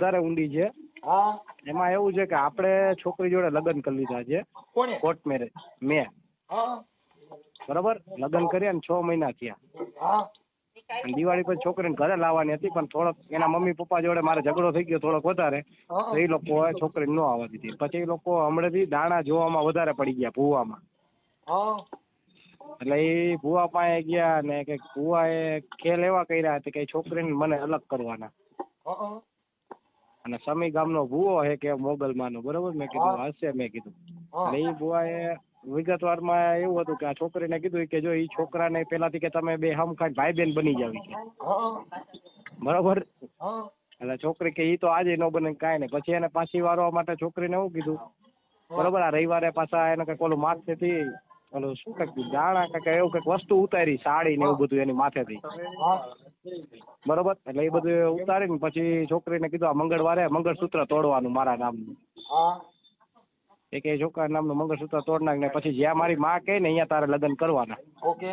વધારે ઊંડી છે. હા. એમાં એવું છે કે આપણે છોકરી જોડે લગ્ન કરી લીધા છે. કોને? કોર્ટ મેરેજ મેં. હા. બરોબર, લગ્ન કર્યા ને 6 મહિના થયા. હા. અને દિવાળી પછી છોકરીને ઘરે લાવવાની હતી, પણ થોડોક એના મમ્મી પપ્પા જોડે મારે ઝઘડો થઈ ગયો થોડોક વધારે, તો એ લોકો છોકરીને ન આવવા દીધી. પછી એ લોકો હમણાંથી દાણા જોવામાં વધારે પડી ગયા ભૂવામાં. એટલે એ ભૂવા પાસે ગયા ને કે ભૂવા એ ખેલ એવા કર્યા હતા કે છોકરીને મને અલગ કરવાના. અને સમી ગામનો ભૂવો છે કે મોગલમાનો, બરોબર. મેં કીધું હશે, મેં કીધું. એટલે એ ભૂવાએ વિગતવારમાં એવું હતું કે આ છોકરીને કીધું કે જો એ છોકરાને પેલાથી કે તમે બે હમખાઈ ભાઈ બેન બની જાવ છે, બરોબર. એટલે છોકરી કે ઈ તો આજે ન બને કાંઈ નહીં. પછી એને પાછી વારવા માટે છોકરીને એવું કીધું, બરોબર. આ રવિવારે પાછા એને કઈક ઓલું માથેથી ઓલું શું કઈક દાણા કઈક એવું કઈક વસ્તુ ઉતારી, સાડી ને એવું બધું એની માથેથી, બરોબર. એટલે એ બધું ઉતારીને પછી છોકરીને કીધું આ મંગળવારે મંગળસૂત્ર તોડવાનું મારા નામનું. એ કે છોકરા નામનું મંગળસૂત્ર તોડ નાખ ને પછી જ્યાં મારી માં કહે ને અહીંયા તારે લગ્ન કરવાના. ઓકે.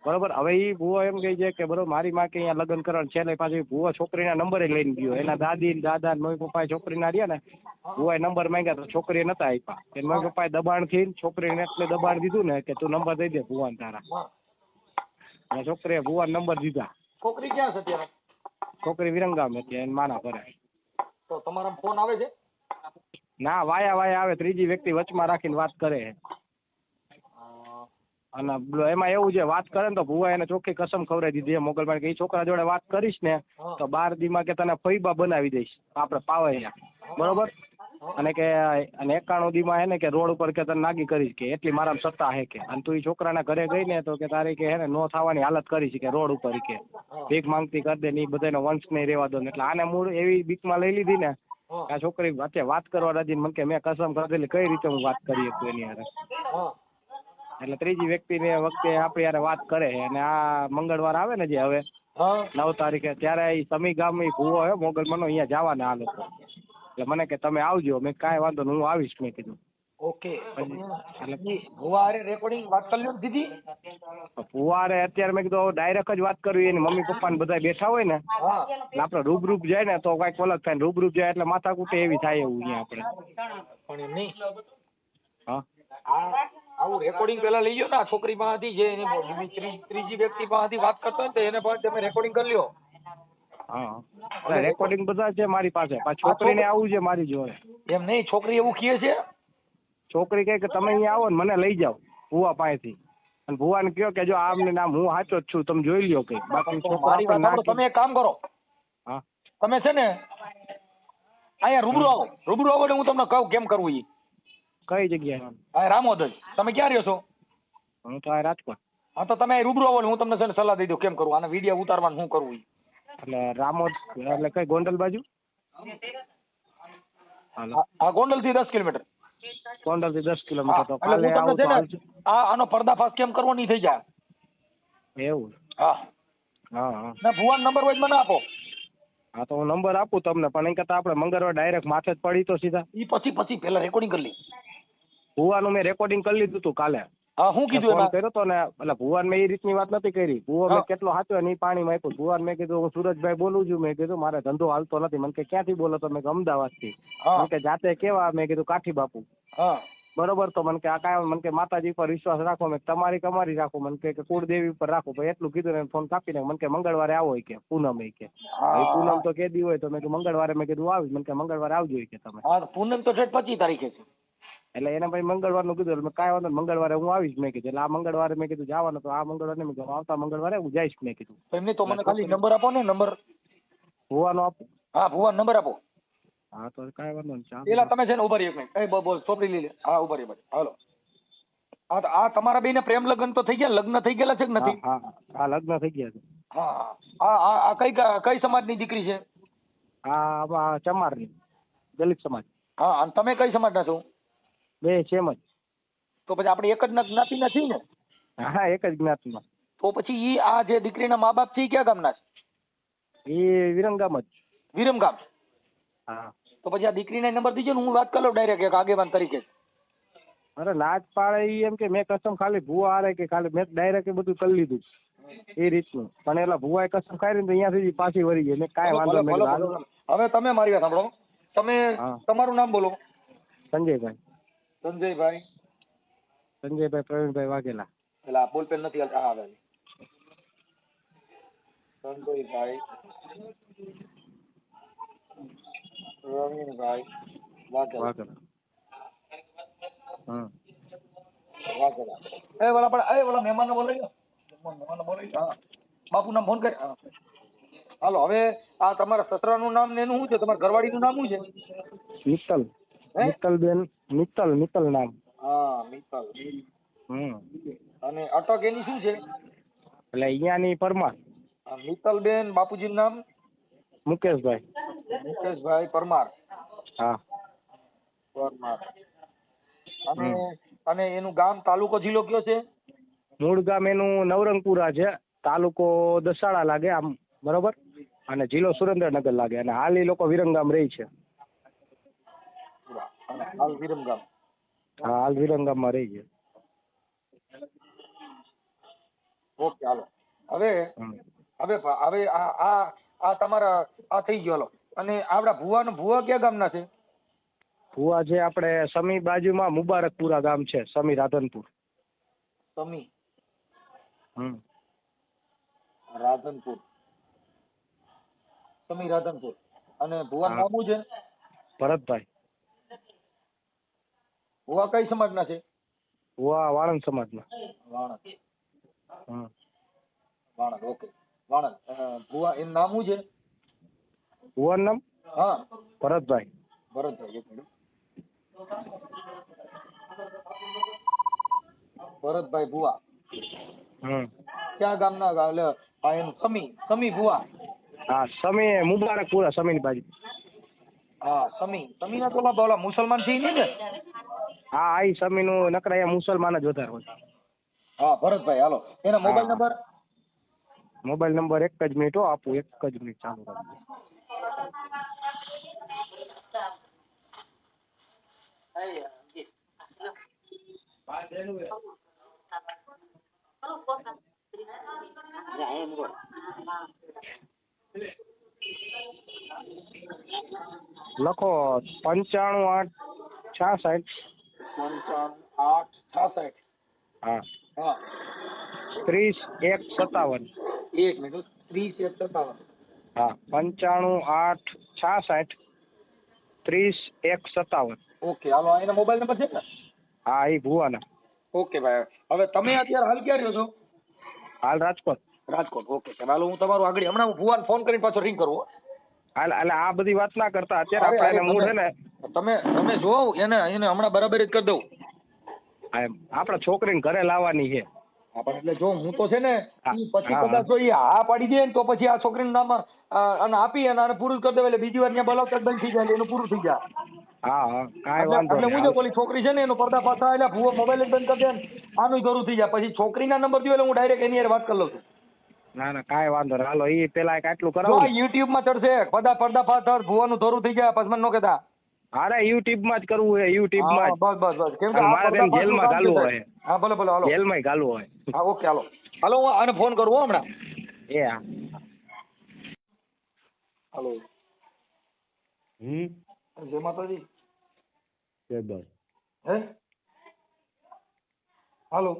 બરોબર. હવે એ ભૂવો એમ કહે છે કે બરોબર મારી માં કે અહીંયા લગ્ન કરવાનું. છેલ્લે પાછી ભૂવો છોકરીના નંબરે લઈને ગયો. એના દાદી દાદા મમ્મી પપ્પા છોકરીના રહ્યા ને, ભૂવાએ નંબર માંગ્યા તો છોકરીએ નતા આપ્યા. એ મમ્મી પપ્પાએ દબાણથી છોકરીને એટલે દબાણ દીધું ને કે તું નંબર દઈ દે ભૂવાને તારા. અને છોકરીએ ભૂવાને નંબર દીધા. છોકરી ક્યાં છે અત્યારે? છોકરી વિરંગામ હતી એને માના ઘરે. તો તમારા ફોન આવે છે? ના, વાયા આવે, ત્રીજી વ્યક્તિ વચમાં રાખીને વાત કરે. અને એમાં એવું છે, વાત કરે ને તો ભૂવા એને ચોખ્ખી કસમ ખવડાવી દીધી મોગલમાં કે એ છોકરા જોડે વાત કરીશ ને તો 12 દીમાં કે તને ફઈબા બનાવી દઈશ આપણે પાવૈયા, બરોબર. અને કે 91 દીમાં હે ને કે રોડ ઉપર કે તને નાગી કરીશ કે એટલી મારામાં સત્તા હે કે. અને તું એ છોકરાના ઘરે ગઈ ને તો કે તારી કે હે ને નો થવાની હાલત કરીશ કે રોડ ઉપર કે ભીખ માંગતી કરી દે ને એ બધાનો વંશ નહીં રહેવા દો. એટલે આને મૂળ એવી બીકમાં લઈ લીધી ને આ છોકરી અત્યારે વાત કરવા રાજી. મને કે મેં કસમ કરેલી કઈ રીતે હું વાત કરી શકું એની હારે. એટલે ત્રીજી વ્યક્તિને વખતે આપણી યારે વાત કરે. અને આ મંગળવાર આવે ને જે હવે 9 તારીખે, ત્યારે એ સમી ગામ ભૂવો હે મોગલમાનો અહીંયા જવાના આ લોકો. એટલે મને કે તમે આવજો. મેં કાંઈ વાંધો નહીં, હું આવીશ, મેં કીધું. ઓકે. એટલે ભૂવારે રેકોર્ડિંગ વાત કરી દીધી. ભૂવારે અત્યારે મેં કીધું ડાયરેક્ટ જ વાત કરવી. એની મમ્મી પપ્પા ને બધા બેઠા હોય ને એટલે આપણે રૂબરૂપ જાય ને તો કઈક અલગ થાય. રૂબરૂપ જાય એટલે માથાકૂટે એવી થાય એવું અહીંયા આપણે. પણ નહીં. હા, આવું રેકોર્ડિંગ પેલા લઈ ગયો ને આ છોકરી પાસેથી, જે એની ત્રીજી વ્યક્તિ પાસેથી વાત કરતો હોય ને તો એને પાસે તમે રેકોર્ડિંગ કરી લ્યો. હા, એટલે રેકોર્ડિંગ બધા છે મારી પાસે. છોકરીને આવું છે મારી જોડે. એમ નહીં, છોકરી એવું કહે છે. છોકરી કહે કે તમે અહીંયા આવો ને મને લઈ જાઓ ભૂવા પાસેથી. અને ભૂવાને કહો કે જો આમને નામ હું સાચો જ છું, તમે જોઈ લ્યો કઈ. બાકી તમે એક કામ કરો. હા, તમે છે ને અહીંયા રૂબરૂ આવો. રૂબરૂ આવો એટલે હું તમને કહું કેમ કરવું. કઈ જગ્યાએ? હા, રામોદ. તમે ક્યાં રહ્યો છો? હું તો આ રાજકોટ. હા, તો તમે રૂબરૂ આવો, હું તમને છે ને સલાહ દઈ દઉં કેમ કરવું. આને વિડીયો ઉતારવાનું શું કરવું. એટલે રામોદ એટલે કઈ ગોંડલ બાજુ? હા, ગોંડલ થી 10 કિલોમીટર. ગોંડલ થી 10 કિલોમીટર. તો કાલે આવું તો આનો પર્દાફાશ કેમ કરવો નહીં થઈ જાય. એવું? હા હા. ના, ભુવાનો નંબર હોય મને આપો. હા, તો હું નંબર આપું તમને, પણ એ કરતા આપણે મંગળવાર ડાયરેક્ટ માથે જ પડી તો સીધા. ઈ પછી પેલા રેકોર્ડિંગ કરી લી. ભુવાનું મેં રેકોર્ડિંગ કરી લીધું હતું કાલે. હા, શું કીધું ફોન કર્યો તો ને. એટલે ભુવાન મેં એ રીતની વાત નથી કરી. ભુવો મેં કેટલો સાચો ને એ પાણીમાં આપ્યું. ભુવાન મેં કીધું હું સુરજભાઈ બોલું છું. મેં કીધું મારે ધંધો હાલતો નથી. મને કે ક્યાંથી બોલો તો? મેં કે અમદાવાદથી. મને કે જાતે કેવા? મેં કીધું કાઠી બાપુ. બરોબર. તો મને કે આ કાંઈ મને કે માતાજી પર વિશ્વાસ રાખો. મેં તમારી કમારી રાખો. મને કે કુળદેવી ઉપર રાખો. ભાઈ એટલું કીધું ને ફોન કાપી નાખ. મને કે મંગળવારે આવો કે પૂનમ કે પૂનમ તો કેદી હોય તો મેં કીધું મંગળવારે. મેં કીધું આવીશ. મને કે મંગળવારે આવજો કે તમે. પૂનમ તો 25 તારીખે છે. એટલે એને ભાઈ મંગળવારનું કીધું. એટલે કાંઈ વાંધો મંગળવારે હું આવીશ. મેં કીધું એટલે આ મંગળવારે મેં કીધું જવાનું. તો આ મંગળવારે મેં કીધું આવતા મંગળવારે હું જઈશ. મેં કીધું એમને તો મને ખાલી નંબર આપો ને. નંબર ભુવાનો આપો. હા, ભુવાનો નંબર આપો. હા, તો કાંઈ વાંધો નહીં. પેલા તમે છે ને ઉભા રહી એક મિનિટ. બોલ ચોપડી લઈ લે. હા, ઉભા રહી. હાલો. હા, તો આ તમારા બેને પ્રેમ લગ્ન તો થઈ ગયા? લગ્ન થઈ ગયેલા છે કે નથી? હા, લગ્ન થઈ ગયા છે. હા. કઈ સમાજની દીકરી છે? હા, ચમારની, દલિત સમાજ. હા, અને તમે કઈ સમાજના છો? બે સેમ જ. તો પછી આપણે એક જ જ્ઞાતિ નથી ને? હા, એક જ જ્ઞાતિમાં. તો પછી ઈ આ જે દીકરીના મા બાપ છે ક્યાં ગામના છે? એ વિરમગામ જ. વિરમગામ? હા. તો પછી આ દીકરીના નંબર દીજો ને, હું વાત કરી લઉં ડાયરેક્ટ એક આગેવાન તરીકે. અરે ના જ પાડે ઈ. એમ કે મેં કસમ ખાલી ભૂવા હારે કે ખાલી મેં ડાયરેક્ટ બધું કરી લીધું. એ રીતનું. પણ એલા ભુવાએ કસમ ખાઈ ને તો અહીંયા સુધી પાછી વળી ગઈ. મેં કાંઈ વાંધો ભલે, નહીં. ભલે, ભલે. હવે તમે મારી વાત સાંભળો. તમે હા. તમારું નામ બોલો. સંજયભાઈ સંજયભાઈ. સંજયભાઈ પ્રવીણભાઈ વાઘેલા. એટલે આ બોલપેન નથી હાલતા. હા, આવે. સંજયભાઈ પ્રવીણભાઈ વાઘેલા. વાઘેલા. હમ. વાઘેલા. ઓલા મહેમાનને બોલાવી લો. મહેમાનને બોલાવી લો. હા. બાપુના ફોન કરી. હા. હાલો, હવે આ તમારા સસરાનું નામ ને એનું શું છે? તમારા ઘરવાળીનું નામ શું છે? મિત્તલ. હે? મિત્તલબેન. મિત્તલ નામ. હા, મિત્તલ. અને અટક એની શું છે? એટલે અહીંયાની પરમાર. મિત્તલબેન. બાપુજીનું નામ? મુકેશભાઈ. મુકેશભાઈ પરમાર. હા. પરમાર. અને એનું ગામ, તાલુકો, જિલ્લો કયો છે? મૂળ ગામ એનું નવરંગપુરા છે. તાલુકો દસાડા લાગે આમ, બરોબર. અને જિલ્લો સુરેન્દ્રનગર લાગે. અને હાલ એ લોકો વિરમગામ રહે છે. હાલ વિરમગામ. હા, હાલ વિરમગામમાં રહી છે. ઓકે, હાલો. હવે હમ. હવે હવે આ તમારા આ થઈ ગયો. હાલો. અને આપડા ભુવા કયા ગામના છે? ભુવા છે આપણે સમી બાજુમાં મુબારકપુરા ગામ છે. સમી રાધનપુર. સમી હમ. રાધનપુર. સમી રાધનપુર. અને ભુવાનું હા. નામ શું છે? ભરતભાઈ. ભુવા કઈ સમાજના છે? ભુવા વાળંદ સમાજના. વાણંદ. હમ. વાણંદ. ઓકે, વાણંદ. ભુવા એનું નામ શું છે? ભુવાનું નામ હા, ભરતભાઈ. ભરતભાઈ. એક મિનિટ. ભરતભાઈ ભુવા. હમ. ક્યાં ગામના? એટલે એનું સમી ભુવા. હા, સમી મુબારકપુરા સમીની બાજુ. હા, સમીના તો ઓલા મુસલમાન છે ઈ નહીં ને? હા, આ સમીનું નકરા અહીંયા મુસલમાન જ વધારે હોય. હા, ભરતભાઈ. હાલો, એના મોબાઈલ હા. નંબર? મોબાઈલ નંબર એક જ મિનિટ આપું. એક જ મિનિટ ચાલુ રાખજો. લખો 95 8 66. 55 8 66. હા. હા. 30 1 57. એક મિનિટ. 30 1 57. હા, 95 8 66 30 1 57. ઓકે, હાલો. એના મોબાઈલ નંબર છે ને? હા, એ ભુવાના. ઓકે ભાઈ. હવે તમે અત્યારે હાલ ક્યાં રહ્યો છો? હાલ રાજકોટ. રાજકોટ. ઓકે સાહેબ, હાલો. હું તમારું આગળ હમણાં હું ભુવાને ફોન કરીને પાછો રિંગ કરું. હાલ આ બધી વાત ના કરતા. અત્યારે આપણે એને મૂળ છે ને, તમે જો એને હમણાં બરાબર જ કરી દઉં. આપણા છોકરીને ઘરે લાવવાની છે. પણ એટલે જો હું તો છે ને ઈ પછી હા. કદાચ જો ઈ હા પાડી દે ને તો પછી આ છોકરીનું નામ અને આપી અને આને પૂરું કરી દે. એટલે બીજી વાર ત્યાં બોલાવતા જ બંધ થઈ જાય. એટલે એનું પૂરું થઈ જાય. હા, કાંઈ વાંધો એટલે હું નહીં. જો ઓલી છોકરી છે ને એનો પડદા પાછા એટલે ભૂવો મોબાઈલ જ બંધ કરી દે ને આનું ધરું થઈ જાય. પછી છોકરીના નંબર દો એટલે હું ડાયરેક્ટ એની હારે વાત કરી લઉં છું. ના, કાંઈ વાંધો નહીં. હાલો, એ પેલા આટલું જો કરાવું. યુટ્યુબ માં ચડશે પડદા પાછળ ભૂવાનું ધરું થઈ જાય. પછી મને ન કહેતા. અરે યુટ્યુબ માં જ કરવું છે. યુટ્યુબ માં જ. બસ. કેમ કે આ મારે પડદા પાછળ જેલમાં કામ ઘાલવું છે. હોય. હા, ભલે હાલો. જેલમાં ઘાલવું હોય. હા, ઓકે, હાલો. હાલો, હું આને ફોન કરું હમણાં. એ હા. હાલો. જય માતાજી. જય બસ. હે? હાલો.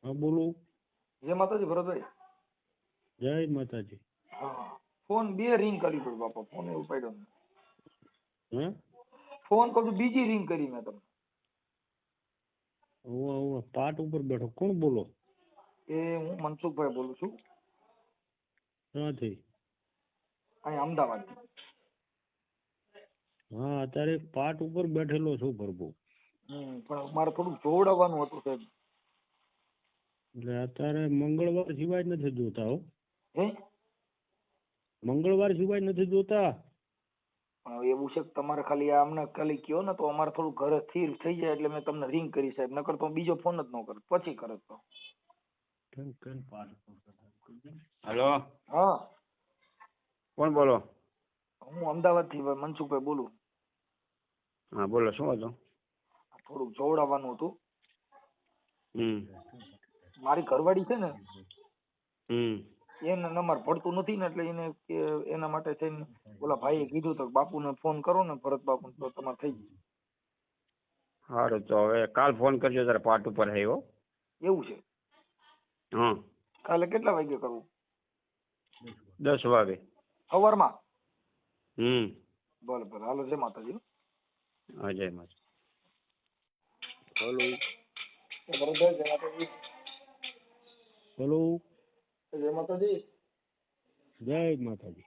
હા, બોલો. જય માતાજી ભરતભાઈ. જય માતાજી. હા. ફોન 2 રિંગ કરી પડ્યું બાપા. ફોન એ ઉપાડ્યો નહીં. હે? ફોન કરું બીજી રિંગ કરી મેં તમને. હું પાટ ઉપર બેઠો. કોણ બોલો? એ હું મનસુખભાઈ બોલું છું. ક્યાંથી? અહીં અમદાવાદ. હા, અત્યારે પાટ ઉપર બેઠેલો છું પ્રભુ. પણ મારે થોડું જોવડાવવાનું હતું સાહેબ. એટલે અત્યારે મંગળવાર સિવાય નથી જોતા હો. હે? મંગળવાર સિવાય નથી જોતા. એવું છે કે તમારે ખાલી આ હમણાં ખાલી કયો ને તો અમારે થોડું ઘરે સ્થિર થઈ જાય એટલે મેં તમને રિંગ કરી સાહેબ. નકર તો બીજો ફોન જ ન કરત. પછી કરત તો. હેલો. હા. કોણ બોલો? હું અમદાવાદ થી મનસુખભાઈ બોલું. હા, બોલો. શું હતું? થોડુંક જોવડાવવાનું હતું. મારી ઘરવાળી છે ને એને નંબર પડતું નથી ને એટલે એને એના માટે થઈને ઓલા ભાઈએ કીધું તો બાપુને ફોન કરો ને ભરત બાપુ તો તમારે થઈ ગયું. સારું તો હવે કાલ ફોન કરજો તારે પાટ ઉપર આવ્યો. એવું છે? હા કાલે કેટલા વાગે કરવું? 10 વાગે. સવારમાં? બરાબર. બરાબર, હાલો, જય માતાજી. હા જય માતા. હેલો ભરતભાઈ, જય માતાજી. હેલો જય માતાજી. જય માતાજી.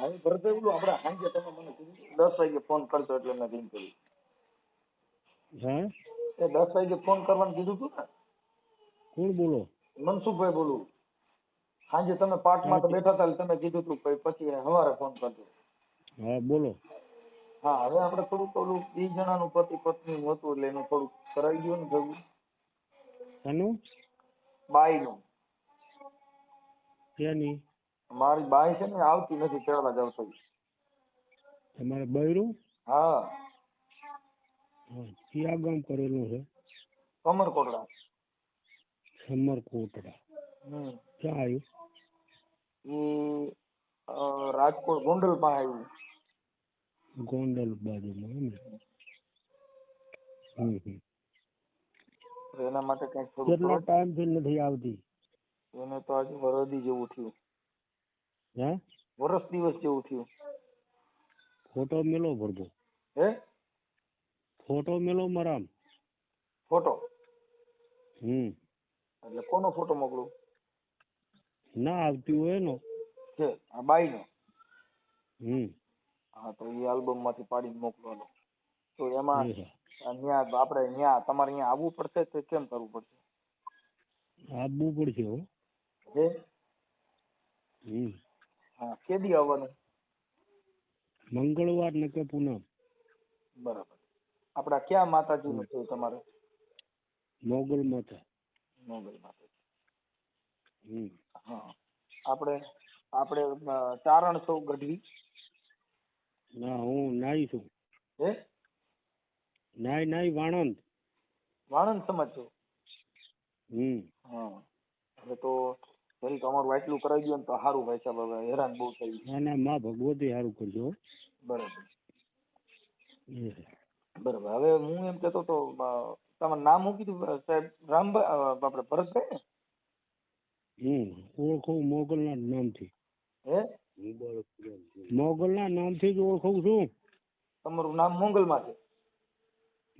હવે ભરતભાઈ, બોલું આપણે સાંજે તમે મને કીધું 10 વાગે ફોન કરજો એટલે મેં રિંગ કરી. હા એ 10 વાગે ફોન કરવાનું કીધું હતું ને? કોણ બોલો? મનસુખભાઈ બોલું. સાંજે તમે પાઠમાં તો બેઠા હતા એટલે તમે કીધું હતું પછી સવારે ફોન કરજો. હા બોલો. હા, હવે આપણે થોડુંક ઓલું 2 જણાનું પતિ પત્ની હતું એટલે એનું થોડુંક કરાવી દો ને ભેગું. શાનું? બાઈનું. ક્યાંની? મારી બાઈ છે ને આવતી નથી, તેડવા જાવ છો. તમારે બૈરું? હા, હા, ક્યાં ગામ કરેલું છે? કમરકોટડા. સમરકોટડા. ક્યાં આવ્યું? રાજકોટ ગોંડલ પાસે આવ્યું. ગોંડલ બાજુમાં એમ ને? એના માટે કઈક કેટલા થોડું ટાઈમથી નથી આવતી? એને તો આજે વરદી જેવું થયું. હે? વરસ દિવસ જેવું થયું. ફોટો મેલો ભરજો. હે? ફોટો મેલો મારામ. ફોટો? એટલે કોનો ફોટો મોકલું? ના આવતી હોય એનો છે આ બાઈનો? હા, તો એ આલ્બમ માંથી પાડીને મોકલવાનો. તો એમાં અહીંયા આપણે અહીંયા તમારે અહીંયા આવવું પડશે કે કેમ કરવું પડશે? આવવું પડશે હો. હે? હા, કે દી આવવાનું? મંગળવાર ને કે પૂનમ. બરાબર. આપડા ક્યાં માતાજીનું છે તમારે? મોગલ માતા. મોગલ માતાજી. હમ. હા, આપણે ચારણ છો ગઢવી? ના, હું નાઈ છું. હે? નાઈ વાણંદ. વાણંદ સમાજ છો? હા. હવે તો જરીક અમારું આટલું કરાવી દો ને તો સારું ભાઈ સાહેબ, હવે હેરાન બહુ થઈ. ના માં ભગવતી સારું કરજો. બરાબર. બરાબર. હવે હું એમ કેતો તો તમારું નામ શું કીધું સાહેબ? રામભાઈ, આપણે ભરતભાઈ ને? ઓળખું મોગલના નામથી. હે? મોગલના નામથી જ ઓળખું છું. તમારું નામ મોગલમાં છે?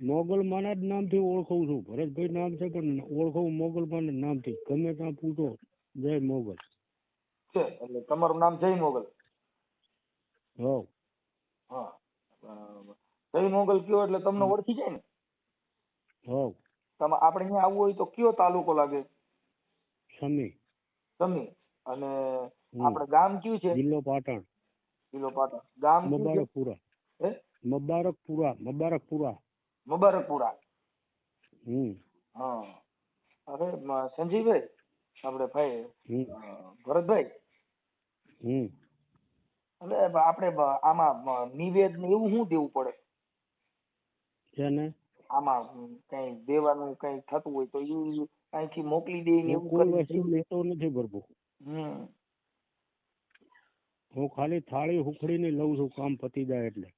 મોગલમાના જ નામથી ઓળખું છું. ભરતભાઈ નામ છે પણ ઓળખું મોગલમાના નામથી. ગમે ત્યાં પૂછો જય મોગલ છે. એટલે તમારું નામ જય મોગલ? હા. જય મોગલ કયો એટલે તમને ઓળખી જાય ને? હા. આપણે અહીંયા આવવું હોય તો કયો તાલુકો લાગે? સમી. સમી. અને આપણે ગામ કયું છે? જિલ્લો પાટણ. જિલ્લો પાટણ. ગામ મુબારકપુરા. હે? મુબારકપુરા. મુબારકપુરા. હા. અરે સંજીવભાઈ, આપણે ભાઈ ભરતભાઈ, એટલે આપણે આમાં નિવેદ ને એવું શું દેવું પડે? છે ને આમાં કઈ દેવાનું કઈ થતું હોય તો અહીંથી મોકલી દે ને એવું કોઈ વસ્તુ લેતો નથી પ્રભુ. હું ખાલી થાળી હુખડીને લઉં છું કામ પતી જાય એટલે.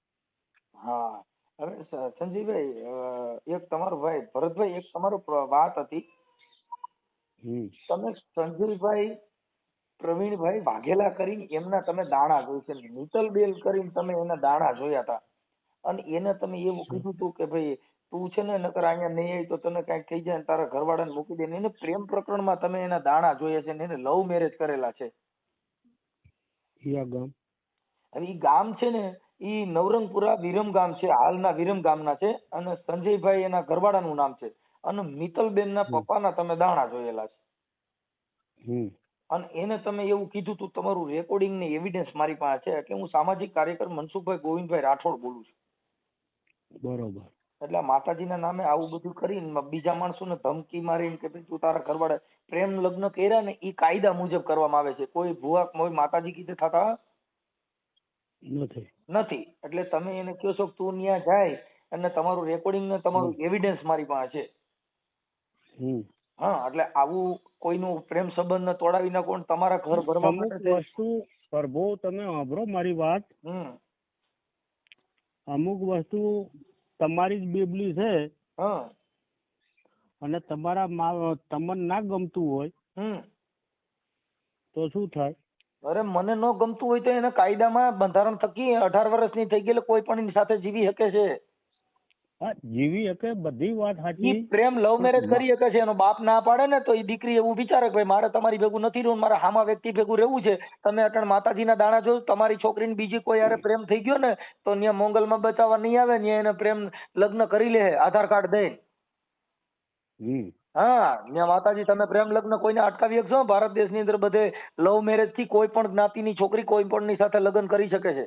હા. હવે સંજીવભાઈ, એક તમારો ભાઈ ભરતભાઈ, એક તમારો વાત હતી. તમે સંજયભાઈ પ્રવીણભાઈ વાઘેલા કરીને એમના તમે દાણા જોઈ છે, નીતલબેલ કરીને તમે એના દાણા જોયા હતા, અને એને તમે એવું કીધું હતું કે ભાઈ તું છે ને નકર અહીંયા નહીં આવી તો તને કઈક થઈ જાય, તારા ઘરવાળાને મૂકી દે. એને પ્રેમ પ્રકરણમાં તમે એના દાણા જોયા છે, એને લવ મેરેજ કરેલા છે. ગામ હવે ઈ ગામ છે ને ઈ નવરંગપુરા વિરમ ગામ છે, હાલના વિરમ ગામના છે, અને સંજયભાઈ એના ઘરવાળાનું નામ છે, અને મિત્તલબેન ના પપ્પાના તમે દાણા જોયેલા છે. અને એને તમે એવું કીધું તું, તમારું રેકોર્ડિંગ ને એવિડન્સ મારી પાસે છે કે હું સામાજિક કાર્યકર મનસુખભાઈ ગોવિંદભાઈ રાઠોડ બોલું છું. બરોબર. એટલે માતાજીના નામે આવું બધું કરીને બીજા માણસોને ધમકી મારીને કે ભાઈ તું તારા ઘરવાળા પ્રેમ લગ્ન કર્યા ને એ કાયદા મુજબ કરવામાં આવે છે. કોઈ ભુવા કોઈ માતાજી કીધે થતા નથી. એટલે તમે એને કહો છો કે તું ત્યાં જાય અને તમારું રેકોર્ડિંગ ને તમારું એવિડન્સ મારી પાસે છે. હા, એટલે આવું કોઈનું પ્રેમ સંબંધ તોડાવી નાખો ને તમારા ઘર ભરવા અમુક માટે થઈને. વસ્તુ પ્રભુ તમે સાંભળો મારી વાત, હમ અમુક વસ્તુ તમારી જ બીબલી છે હા અને તમને ના ગમતું હોય હમ તો શું થાય? અરે મને ન ગમતું હોય તો એને કાયદામાં બંધારણ થકી 18 વર્ષની થઈ ગયેલી કોઈ પણ એની સાથે જીવી શકે છે. હા, જીવી શકે, બધી વાત ઈ સાચી. પ્રેમ લવ મેરેજ કરી શકે છે. એનો બાપ ના પાડે ને તો એ દીકરી એવું વિચારે કે ભાઈ મારે તમારી ભેગું નથી રહેવું, મારે હામા વ્યક્તિ ભેગું રહેવું છે. તમે અટણ માતાજીના દાણા જો તમારી છોકરીને બીજી કોઈ હારે પ્રેમ થઈ ગયો ને તો ત્યાં મોંગલમાં બચાવવા નહીં આવે, ત્યાં એને પ્રેમ લગ્ન કરી લે આધાર કાર્ડ દઈ. હા, ત્યાં માતાજી તમે પ્રેમ લગ્ન કોઈને અટકાવી શકશો? ભારત દેશની અંદર બધે લવ મેરેજ થી કોઈ પણ જ્ઞાતિની છોકરી કોઈ પણ ની સાથે લગ્ન કરી શકે છે.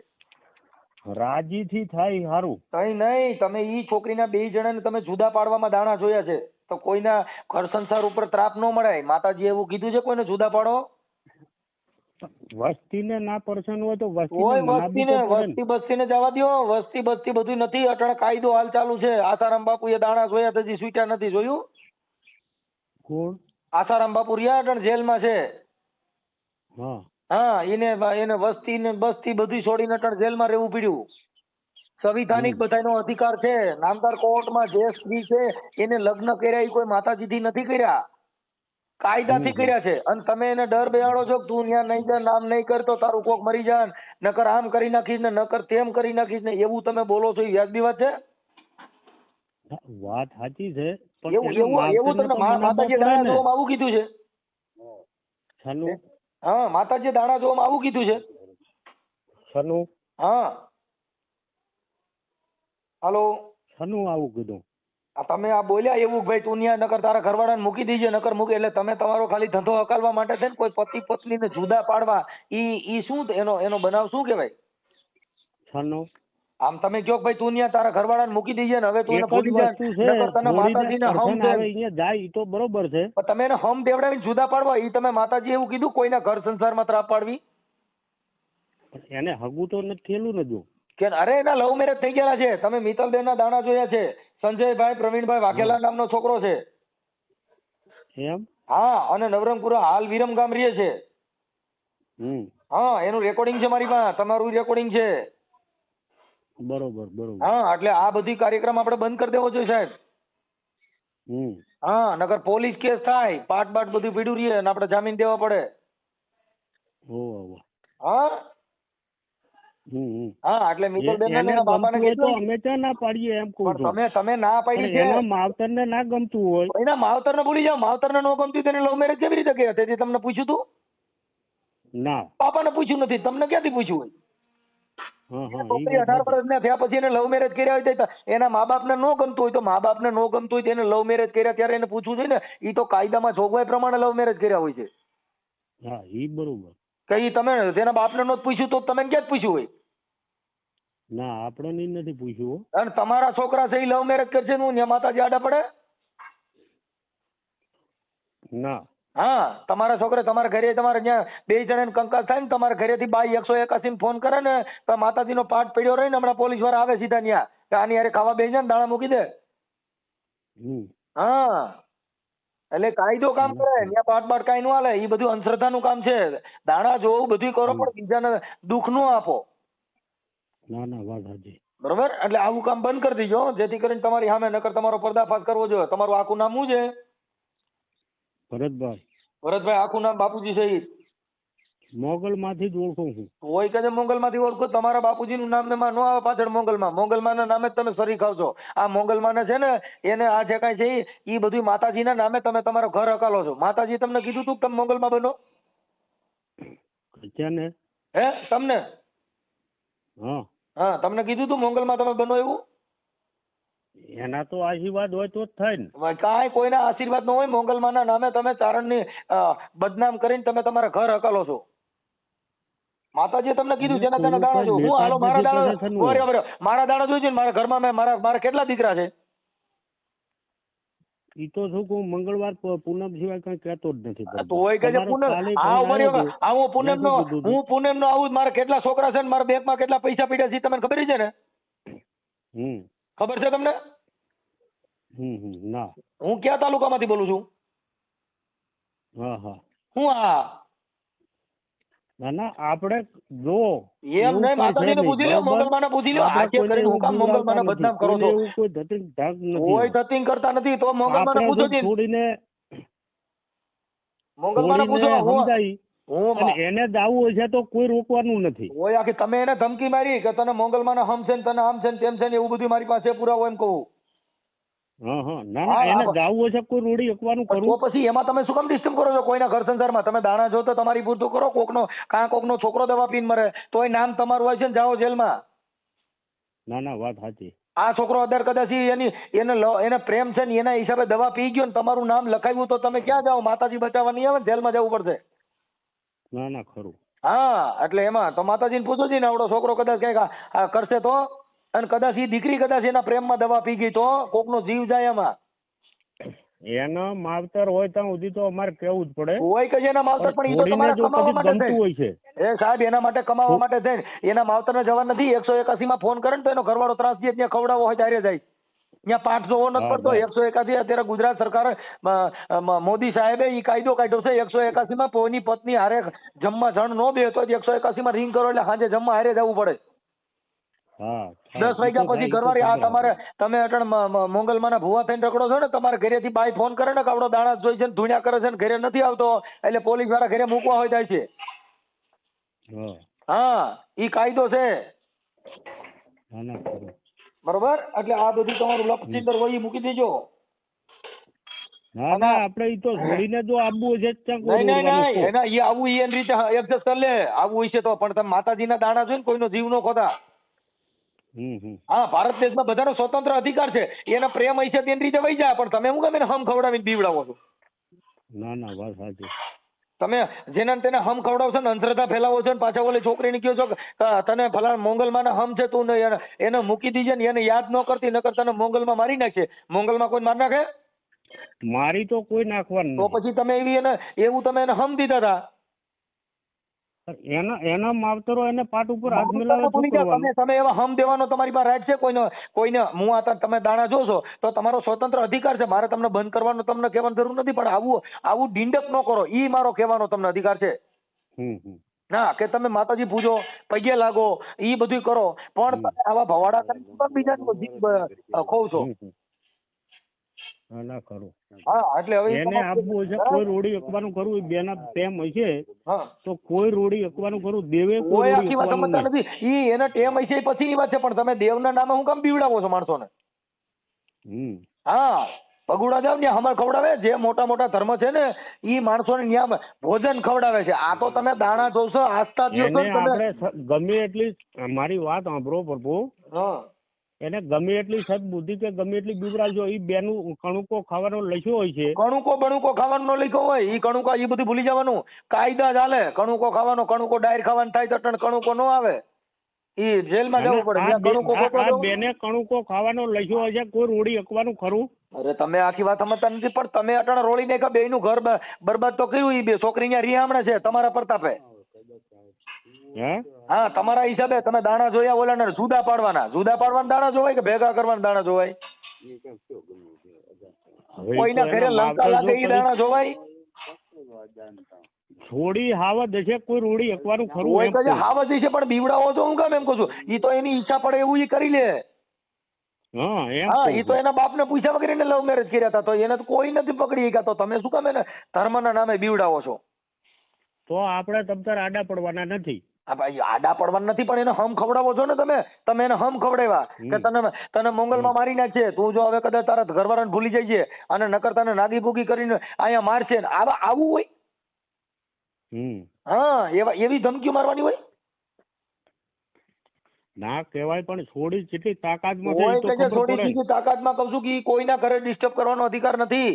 રાજી થી થાય સારું. કઈ નહીં, તમે ઈ છોકરીના 2 જણાને તમે જુદા પાડવામાં દાણા જોયા છે તો કોઈના ઘર સંસાર ઉપર ત્રાપ ન મળે. માતાજી એવું કીધું છે કોઈને જુદા પાડો? વસ્તીને ના પર્સન હોય તો વસ્તી બસ્તીને જવા દો. વસ્તી બસ્તી બધું નથી. અટાણે કાયદો હાલ ચાલુ છે. આસારામ બાપુએ દાણા જોયા તો હજી છૂટ્યા નથી. જોયું? કોણ? આસારામ બાપુ રહ્યા અટાણે જેલમાં છે. હા હા, એને વસ્તી ને બસ્તી બધું છોડીને અટાણે જેલમાં રહેવું પડ્યું. સંવિધાનિક બધાનો અધિકાર છે. નામદાર કોર્ટમાં જે સ્ત્રી છે એને લગ્ન કર્યા એ કોઈ માતાજીથી નથી કર્યા, કાયદાથી કર્યા છે. અને તમે એને ડર બેહાડો છો કે તું ત્યાં નહીં જા, નામ નહીં કરતો તારું કોક મરી જાય, નકર આમ કરી નાખીશ ને નકર તેમ કરી નાખીશ ને, એવું તમે બોલો છો એ વ્યાજબી વાત છે? વાત સાચી છે, એવું તમને માતાજી દાણા જોવામાં આવું કીધું છે? હા, માતાજી દાણા જોવામાં આવું કીધું છે? હા, હાલો, શનું આવું કીધું? તમે આ બોલ્યા એવું ભાઈ તું ન્યા નકર તારા ઘરવાળાને મૂકી દીજે, નકર મૂકે. એટલે તમે તમારો ખાલી ધંધો હકાલવા માટે છે ને કોઈ પતિ પત્નીને જુદા પાડવા, ઈ શું એનો બનાવ શું કહેવાય? શનું? આમ તમે કહો ભાઈ તું ન્યા તારા ઘરવાળાને મૂકી દીજે ને હવે તું એને ભૂલી જા, નકર તને માતાજીને હમ અહીંયા જાય તો બરોબર છે, પણ તમે એને હમ દેવડાવીને જુદા પાડવા, ઈ તમે માતાજી એવું કીધું કોઈના ઘર સંસારમાં ત્રાપ પાડવી? એને હગું તો નથી થયેલું ને જો કે અરે એના લવ મેરેજ થઈ ગયેલા છે. તમે મિત્તલબેન ના દાણા જોયા છે. સંજયભાઈ પ્રવીણભાઈ વાઘેલા નામનો છોકરો છે. એમ? હા, અને નવરંગપુરા હાલ વિરમ ગામ રહે છે. હા, એનું રેકોર્ડિંગ છે મારી પાસે, તમારું રેકોર્ડિંગ છે. બરોબર બરોબર. હા, એટલે આ બધી કાર્યક્રમ આપણે બંધ કરી દેવો જોઈએ સાહેબ. હા, નકર પોલીસ કેસ થાય, પાટ બધું પીડ્યું રહીએ અને આપણે જામીન દેવા પડે. હા હા, એટલે મિત્તલબેન ને એના બાપાને કીધું અમે ત્યાં ના પાડીએ એમ કહું છું. તમે ના પાડી છે. એના માવતરને ના ગમતું હોય, એના માવતરને ભૂલી જાઓ. માવતરને ન ગમતું તેને લવ મેરેજ કેવી રીતે કર્યા? તેથી તમને પૂછ્યું તું? ના, પાપાને પૂછ્યું નથી. તમને ક્યાંથી પૂછ્યું હોય? છોકરી 18 વર્ષના થયા પછી એને લવ મેરેજ કર્યા હોય તો એના મા બાપને ન ગમતું હોય તો મા બાપને ન ગમતું હોય તો એને લવ મેરેજ કર્યા ત્યારે એને પૂછવું જોઈએ ને. એ તો કાયદામાં જોગવાઈ પ્રમાણે લવ મેરેજ કર્યા હોય છે. હા, એ બરોબર. કે ઈ તમે તેના બાપને નો પૂછ્યું તો તમે ક્યાં પૂછ્યું હોય? ના, આપણે નથી પૂછ્યું. અને તમારા છોકરા છે લવ મેરેજ કરશે ને માતાજી આડા પડે? ના. હા, તમારા છોકરા તમારા ઘરે તમારે ત્યાં 2 જણાને કંકાસ થાય ને તમારા ઘરેથી 181 ફોન કરે ને તો માતાજીનો પાઠ પડ્યો રહી ને હમણાં પોલીસ વાળા આવે સીધા ત્યાં કે આની હારે ખાવા બેસી જાય ને દાણા મૂકી દે. હા, એટલે કાયદો કામ કરે. ત્યાં પાઠ કાંઈ ન હાલે. એ બધું અંધશ્રદ્ધાનું કામ છે. દાણા જોવું બધું કરો પણ બીજાને દુઃખ ન આપો. ના ના, વાત સાચી. બરોબર, એટલે આવું કામ બંધ કરી દીજો જેથી કરીને તમારી સામે નકર તમારો પર્દાફાશ કરવો જોઈએ. તમારું આખું નામ શું છે? ભરતભાઈ આખું નામ બાપુજી સહિત? મોગલ માંથી જ ઓળખું છું. હોય કે મોગલ માંથી ઓળખો. તમારા બાપુજીનું નામ ને માં ન આવે પાછળ મોગલમાં. મોગલમાં ના નામે જ તમે સરી ખાવ છો. આ મોગલમાં ને છે ને એને આ જે કાંઈ છે એ બધું માતાજીના નામે તમે તમારો ઘર હકાલો છો. માતાજી તમને કીધું તું કે તમે મોગલમાં બનો? હે તમને? હા, તમને કીધું તું મોગલમાં તમે બનો એવું? એના તો આશીર્વાદ હોય તો જ થાય ને. કાંઈ કોઈના આશીર્વાદ ન હોય. મોગલમાં ના નામે તમે ચારણની બદનામ કરીને તમે તમારા ઘર હકાલો છો. માતાજીએ તમને કીધું જેના તેના દાણા જો. હું હાલો મારા દાણા મારા દાણા જોઈ છે. મારા ઘરમાં મારા કેટલા દીકરા છે? ઈ તો શું કહું, મંગળવાર પૂનમ સિવાય કઈ કહેતો જ નથી. તો હોય કે હું પૂનમ નો આવું. મારા કેટલા છોકરા છે ને મારા બેંકમાં કેટલા પૈસા પડ્યા છે તમને ખબર છે ને? ખબર છે તમને? ના. હું કયા તાલુકામાંથી બોલું છું? હા હા હું આ ના ના આપણે જો એમ એવું નહીં, કાંઈ છે માતાજીને નહીં, પૂછી લ્યો, બરોબર? મંગલમાને પૂછી લ્યો. આપણે આ કે કોઈને કરીને હું એવું કામ બીવડાવતા મંગલમાને નથી, બદનામ કરો કોઈને છો? એવું કોઈ ધતિંગ ધાક નથી. કોઈ ધતિંગ કરતા નથી તો મંગલમાને આપણે પૂછો જો જી. છોડીને મંગલમાને પૂછો. સમજાઈ હું અને એને જ આવવું હોય છે તો કોઈ રોકવાનું નથી. ઓય આખી તમે એને ધમકી મારી કે તને મંગલમાને હમ છે ને તને આમ છે ને તેમ છે ને એવું બધું મારી પાસે પુરાવો એમ કહું. હા હા ના ના એને જાવું હોય છે કોઈ રોડી એકવાનું તો કરવું. પછી એમાં તમે શું કામ ડિસ્ટર્બ કરો છો કોઈના ઘર સંસારમાં? તમે દાણા જો તો તમારી પૂરતું કરો. કોકનો છોકરો દવા પીને મરે તોય નામ તમારું હોય છે ને જાઓ જેલમાં. ના ના વાત સાચી. આ છોકરો અદર કદાચ એને પ્રેમ છે ને એના હિસાબે દવા પી ગયો ને તમારું નામ લખાવ્યું તો તમે ક્યાં જાઓ? માતાજી બચાવવા નહીં આવે ને, જેલમાં જવું પડશે. ના ના ખરું. હા એટલે એમાં તો માતાજીને પૂછો ને આવડો છોકરો કદાચ કઈક આ કરશે તો, અને કદાચ એ દીકરી કદાચ એના પ્રેમમાં દવા પી ગઈ તો કોકનો જીવ જાય એમાં. એનો માવતર હોય ત્યાં સુધી તો અમારે કેવું જ પડે. હોય કે એના માવતર, પણ એ તો તમારે કમાવા માટે ગમતું હોય છે. એ સાહેબ એના માટે કમાવા માટે થઈને એના માવતરને જવા નથી. 181 માં ફોન કરે ને તો એનો ઘરવાળો ત્રાસ દે, ત્યાં ખવડાવો હોય ત્યારે જાય. ત્યાં પાઠ જોવો નથી પડતો. 181 અત્યારે ગુજરાત સરકાર મોદી સાહેબે ઈ કાયદો કાઢ્યો છે. 181 માં કોઈની પત્ની હારે જમવા જણ નો બે તો 181 માં રિંગ કરો એટલે સાંજે જમવા હારે જવું પડે. 10 વાગ્યા પછી ઘરવાળી આ તમારે તમે અટણ મંગલમાના ભુવા થઈને રખડો છો ને, તમારે ઘરેથી બાઈ ફોન કરે ને કે આવડો દાણા જોઈ છે ને ધૂણ્યા કરે છે ને ઘરે નથી આવતો એટલે પોલીસ વાળા ઘરે મૂકવા હોય જાય છે. હા ઈ કાયદો છે. બરોબર? એટલે આ બધું તમારું લપચિંદર હોય ઈ મૂકી દેજો. ના ના આપણે ઈ તો છોડીને જો આવવું છે નહીં એના ઈ આવું ઈ એની રીતે એડજસ્ટ કરી લે. આવું હોય છે તો પણ તમે માતાજીના દાણા જોઈને કોઈનો જીવ નો ખોતા. હા ભારત દેશમાં બધાનો સ્વતંત્ર અધિકાર છે. એના પ્રેમ હોય છે તેની રીતે વહી જાય, પણ તમે શું ગમે હમ ખવડાવીને બીવડાવો છો? ના ના વાત સાચી. તમે જેને તેને હમ ખવડાવશો ને અંધશ્રદ્ધા ફેલાવો છો ને પાછા ઓલી છોકરીને કહો છો કે તને ફલા મોંગલમાં હમ છે તું એને મૂકી દીજે ને એને યાદ ન કરતી, નકર તને મોંગલમાં મારી નાખે. મોંગલમાં કોઈ મારી નાખે? મારી તો કોઈ નાખવાનું. તો પછી તમે એવું તમે એને હમ દીધા હતા. એના માવતરો એને પાટ ઉપર હાથ મિલાવે. તમે એવા હમ દેવાનો તમારી પાસે રાઈટ છે? કોઈને હું આ તમે દાણા જોશો તો તમારો સ્વતંત્ર અધિકાર છે. મારે તમને બંધ કરવાનો તમને કહેવાની જરૂર નથી, પણ આવું ડીંડક ન કરો ઈ મારો કહેવાનો તમને અધિકાર છે. હા કે તમે માતાજી પૂજો, પગે લાગો, ઈ બધું કરો, પણ તમે આવા ભવાડા કરી બીજા ખોવ છો. ના ખરું. હા એટલે હવે એને આપવું છે કોઈ રોડી એકવાનું કરવું બેના ટેમ હોય છે તો કોઈ રોડી એકવાનું કરવું દેવે કોઈ આખી વાત સમજતા નથી. ઈ એના ટેમ હોય છે પછીની વાત છે, પણ તમે દેવના નામે હું કામ બીવડાવો છો માણસોને? હા પગુડા જાવ ને હમણાં ખવડાવે. જે મોટા મોટા ધર્મ છે ને ઈ માણસોને ન્યા ભોજન ખવડાવે છે. આ તો તમે દાણા જોશો આસ્થા આપણે ગમે એટલી મારી વાત સાંભળો પ્રભુ, એને ગમે એટલી સદબુદ્ધિ કે ગમે એટલી બીવડાવજો, ઈ બેનું કણુકો ખાવાનો લખ્યો હોય છે. કણુકો ખાવાનો લખ્યો હોય ઈ કણુકો ઈ બધું ભૂલી જવાનું. કાયદા ચાલે. કણુકો ખાવાનો, કણુકો ડાયર ખાવાનું થાય તો કણુકો નો આવે. ઈ જેલમાં જવું પડે. બેને કણુકો ખાવાનો લખ્યો હોય છે, કોઈ રોડી એકવાનું ખરું? અરે તમે આખી વાત સમજતા નથી, પણ તમે અટાણે રોળી નાખ્યા. બેયનું ઘર બરબાદ તો કર્યું. ઈ બે છોકરી અહીંયા રિહામણે છે તમારા પ્રતાપે. હા તમારા હિસાબે તમે દાણા જોયા ઓલાને જુદા પાડવાના દાણા જોવાય કે ભેગા કરવાના દાણા જોવાય? કોઈના ઘરે લંકા લાગે ઈ દાણા જોવાય? થોડી હાવત હશે કોઈ રોડી એકવાનું ખરું? હોય કે હાવત હશે પણ બીવડાવો છો હું કામ એમ કહું છું. ઈ તો એની ઈચ્છા પડે એવું ઈ કરી લે. હા ઈ તો એના બાપને પૂછ્યા વગર એને લવ મેરેજ કર્યા હતા, તો એને તો કોઈ નથી પકડી શક્યા. તો તમે શું કામ એને ધર્મના નામે બીવડાવો છો? તો આપણે તમતાર આડા પડવાના નથી. આડા પડવાના નથી, પણ એને હમ ખવડાવો છો ને તમે એને હમ ખવડાવ્યા કે તને મોંગલમાં મારી નાખશે. તું જો હવે કદાચ તારા ઘરવાળાને ભૂલી જાય છે અને નકર તને નાગી ભૂગી કરીને અહીંયા મારશે. આવું હોય? હા એવી ધમકીઓ મારવાની હોય? ના કહેવાય, પણ છોડી કેટલી તાકાતમાં તાકાતમાં કહું છું કે કોઈના ઘરે ડિસ્ટર્બ કરવાનો અધિકાર નથી.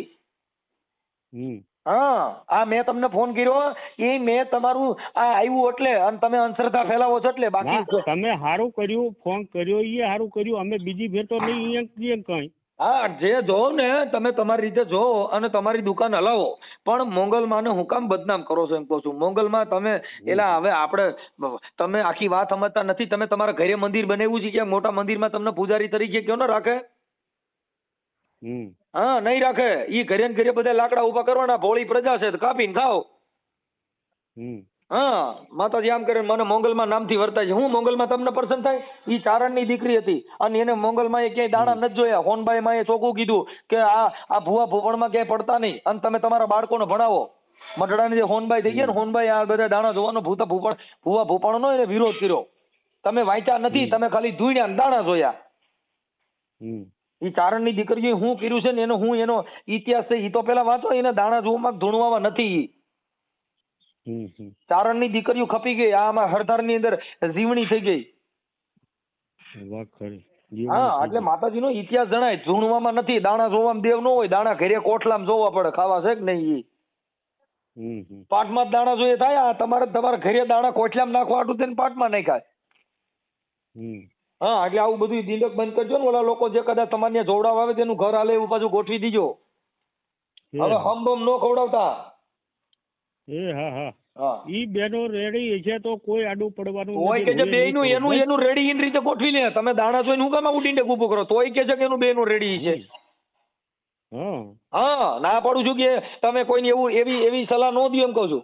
હા આ મેં તમને ફોન કર્યો એ મેં તમારું આ આવ્યું એટલે અને તમે અંધશ્રદ્ધા ફેલાવો છો એટલે. બાકી તમે સારું કર્યું, ફોન કર્યો એ સારું કર્યું. અમે બીજી ફેર તો નહીં કઈ. હા જે જોવો ને તમે તમારી રીતે જોવો અને તમારી દુકાન હલાવો, પણ મોંગલમાને હું કામ બદનામ કરો છો એમ કહું છું. મોંગલમાં તમે એલા હવે આપણે તમે આખી વાત સમજતા નથી. તમે તમારા ઘરે મંદિર બનાવ્યું છે, ક્યાં મોટા મંદિરમાં તમને પૂજારી તરીકે કયો ને રાખે? હા નહીં રાખે. ઈ ઘરે ને ઘરે બધા લાકડા ઉભા કરવાના, ભોળી પ્રજા છે તો કાપીને ખાઓ. હા માતાજી આમ કરે મને મોંગલમાં નામથી વર્તાય છે. હું મોંગલમાં તમને પસંદ થાય? ઈ ચારણની દીકરી હતી અને એને મોંગલમાં એ ક્યાંય દાણા નથી જોયા. હોનબાઈ માં એ ચોખ્ખું કીધું કે આ ભૂવા ભૂપણમાં ક્યાંય પડતા નહીં અને તમે તમારા બાળકોને ભણાવો. મઢડાની જે હોનબાઈ થઈ ગયા ને, હોનબાઈ આ બધા દાણા જોવાનો ભૂવા ભૂપણનો એને વિરોધ કર્યો. તમે વાંચ્યા નથી, તમે ખાલી ધૂણ્યા ને દાણા જોયા. ઈ ચારણની દીકરીએ હું કર્યું છે ને એનો ઇતિહાસ છે ઈ તો પેલા વાંચો. એને દાણા જોવામાં ધૂણવામાં નથી. ચારણની દીકરીઓ ખપી ગઈ. આમાં હરધારની અંદર જીવણી થઈ ગઈ. હા એટલે માતાજીનો ઇતિહાસ જણાય. ધૂણવામાં નથી, દાણા જોવામાં દેવ ન હોય. દાણા ઘરે કોઠલામાં જોવા પડે, ખાવા છે કે નહીં. પાટમાં જ દાણા જોઈએ થાય. તમારા ઘરે દાણા કોઠલામાં નાખવા આટલું તેને પાટમાં નાખાય. હા એટલે આવું બધું દિલક બંધ કરજો ને. ઓલા લોકો જે કદાચ તમારે જોવડાવ આવે તેનું ઘર હાલે એવું પાછું ગોઠવી દીજો. હવે હમ નો ખવડાવતા. ઈ બેનો રેડી છે તો કોઈ આડું પડવાનું તોય કે છે બેયનું એનું રેડી ઇન રીતે ગોઠવી લે. તમે દાણા જોઈને હું કામ ઉડીને ઊભું કરો? તોય કે છે કે એનું બેનું રેડી છે. હા ના પાડું છું કે તમે કોઈની એવી સલાહ ન દો એમ કહું છું.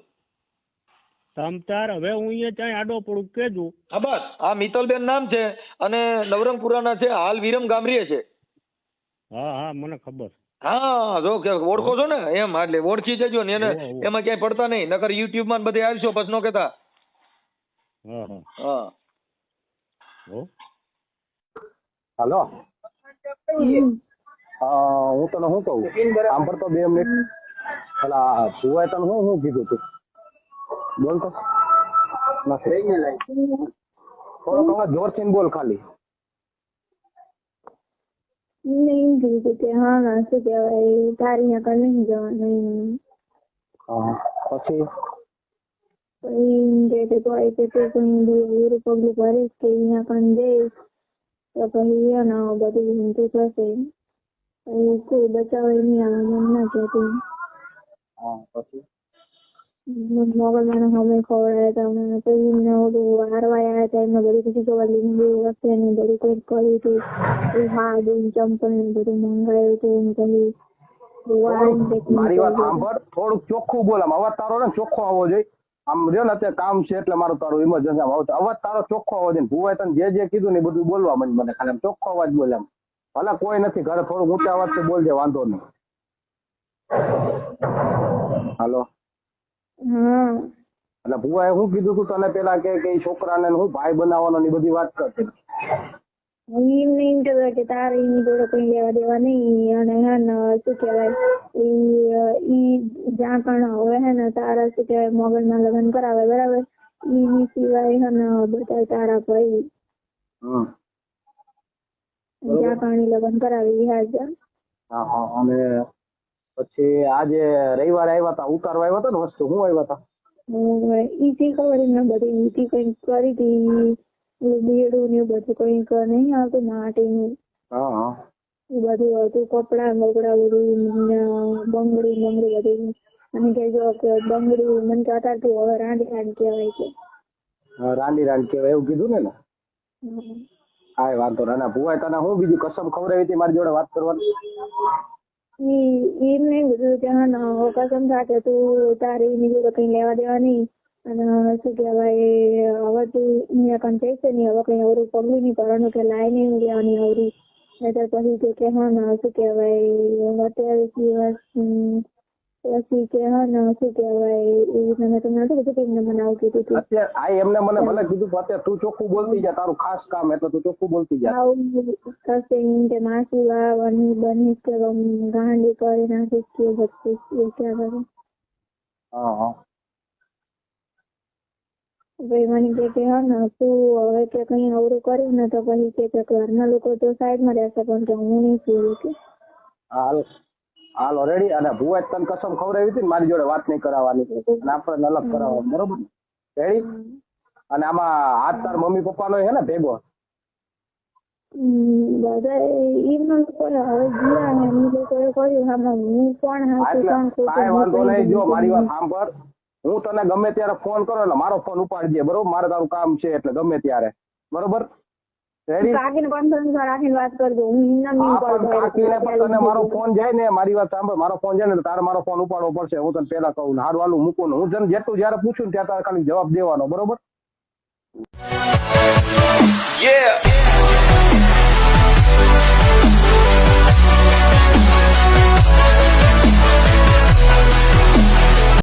તમતાર હવે હું અહીંયા ચાય આડો પડું કેજો. હા બસ આ મિત્તલબેન નામ છે અને નવરંગપુરાના છે. હાલ વિરમ ગામરીએ છે. હા મને ખબર. હા જો કે ઓળખો છો ને એમ, એટલે ઓળખી જજો ને એને. એમાં ક્યાંય પડતા નહીં, નકર યુટ્યુબ માં બધે આવશો પછી નો કેતા. હા હાલો હું તને શું કહું આમ પર તો 2 મિનિટ પેલા ભુવાએ તને શું કીધું તું બોલ તો. થોડોક અવાજ જોરથી બોલ ખાલી. નહીં કીધું કે હા શું કહેવાય તારી અહીંયા કઈ નહીં જવાનું. પછી કે તો આઈ કે તું કઈ પગલું ભરીશ કે અહીંયા કઈ જઈશ તો પછી એને બધું હિંમતું થશે. કોઈ બચાવે નહીં આવે ના કહેતું. પછી મોગલમાં અમે ખવડાયા હતા અમને. પછી એમને ઓલું હારવાયા હતા. એમને બધું પછી જોવા લીંબુ વસ્તુ ને બધું કંઈક કર્યું હતું. હા ચંપલ ને બધું મંગાવ્યું હતું. પછી મારી વાત સાંભળ, થોડુંક ચોખ્ખું બોલ. આમ અવાજ તારો ને ચોખ્ખો આવવો જોઈએ. આમ રહ્યો ને અત્યારે કામ છે એટલે મારું તારું ઇમરજન્સી આવતો અવાજ તારો ચોખ્ખો આવવો જોઈએ. ભુવાએ તને જે કીધું ને બધું બોલવા મને ખાલી ચોખ્ખો અવાજ બોલે. આમ ભલે કોઈ નથી ઘરે, થોડુંક ઊંચા અવાજથી બોલજે, વાંધો નહીં. હાલો એટલે ભુવાએ શું કીધું તું તને પેલા કે છોકરાને હું ભાઈ બનાવવાનો ની બધી વાત કરતી? એમને એમ કહેવાય કે તારે એની જોડે કઈ લેવા દેવા નહીં. અને હે ને શું કહેવાય ઈ જ્યાં પણ હવે હે ને તારા શું કહેવાય મોગલમાં લગ્ન કરાવે બરાબર. એની સિવાય હે ને બધા તારા ભાઈ જ્યાં પણ લગ્ન કરાવે ઈ હાજર. હા અને પછી આજે રવિવારે આવ્યા હતા, ઉતારવા આવ્યા હતા ને વસ્તુ શું આવ્યા હતા? ઈથી ખબર એમને બધી ઈથી કઈક કરી હતી. બેડું ને બધું કઈક નહીં આવતું માટીનું એ બધું હતું. કપડા બગડા બધું બંગડી બધું. અને કે જો કે બંગડી મને તો અત્યારથી હવે રાંડી કહેવાય છે. રાંડી કહેવાય એવું કીધું ને? હા વાંધો ના. ભુવાએ તને હું બીજું કસમ ખવડાવી હતી મારી જોડે વાત કરવાની? એમ નહીં બધું ત્યાં કસમ સાથે તું તારે એની જોડે કઈ લેવા દેવા નહીં. અને શું કહેવાય હવે તું અહીંયા કઈ કહેશે નહીં. હવે કઈ અવરું પગલું નહીં કરવાનું કે લાઈ નહીં લેવાની અવરી. નહીતર પછી કે હા ને શું કહેવાય 28 દિવસ પછી કે હા ને શું કહેવાય એ તમે તમને નથી બધું કેમને મને આવું કીધું હતું. અત્યારે એમને મને ભલે કીધું પણ અત્યારે તું ચોખ્ખું બોલતી જા. તારું ખાસ કામ એટલે તું ચોખ્ખું બોલતી જા. આવું થશે એમ કે માસી વાવવાની બની કે ગાંડી કરી નાખીશ કે બચીશ એ ક્યાં કરે. ભાઈ મને કે હા ને તું હવે કે કઈ અવરું કર્યું ને તો પછી કે ઘરના લોકો તો સાઈડમાં રહેશે પણ કે હું નહીં છું કે હાલ ઓલરેડી. અને ભુવાએ તને કસમ ખવડાવી હતી મારી જોડે વાત નહીં કરાવવાની અને આપણે અલગ કરાવવાનું બરોબર રેડી? અને આમાં હાથ તાર મમ્મી પપ્પાનો હે ને ભેગો? બધા એમના લોકો હવે ગયા એમની લોકોએ કર્યું. આમાં હું પણ કાંઈ વાંધો નહીં. જો મારી વાત સાંભળ, હું તને ગમે ત્યારે ફોન કરો એટલે મારો ફોન ઉપાડજે બરોબર. મારે તારું કામ છે એટલે ગમે ત્યારે બરોબર. રેડી કાકીને કોન્ફરન્સ માં રાખીને વાત કરજો. હું એમના નહીં કોલ કાકીને પણ તને મારો ફોન જાય ને, મારી વાત સાંભળ, મારો ફોન જાય ને તારે મારો ફોન ઉપાડવો પડશે. હું તને પેલા કહું હારું હાલું મૂકું ને હું તને જેટલું જયારે પૂછું ને ત્યાં તારે ખાલી જવાબ દેવાનો, બરોબર? Yeah.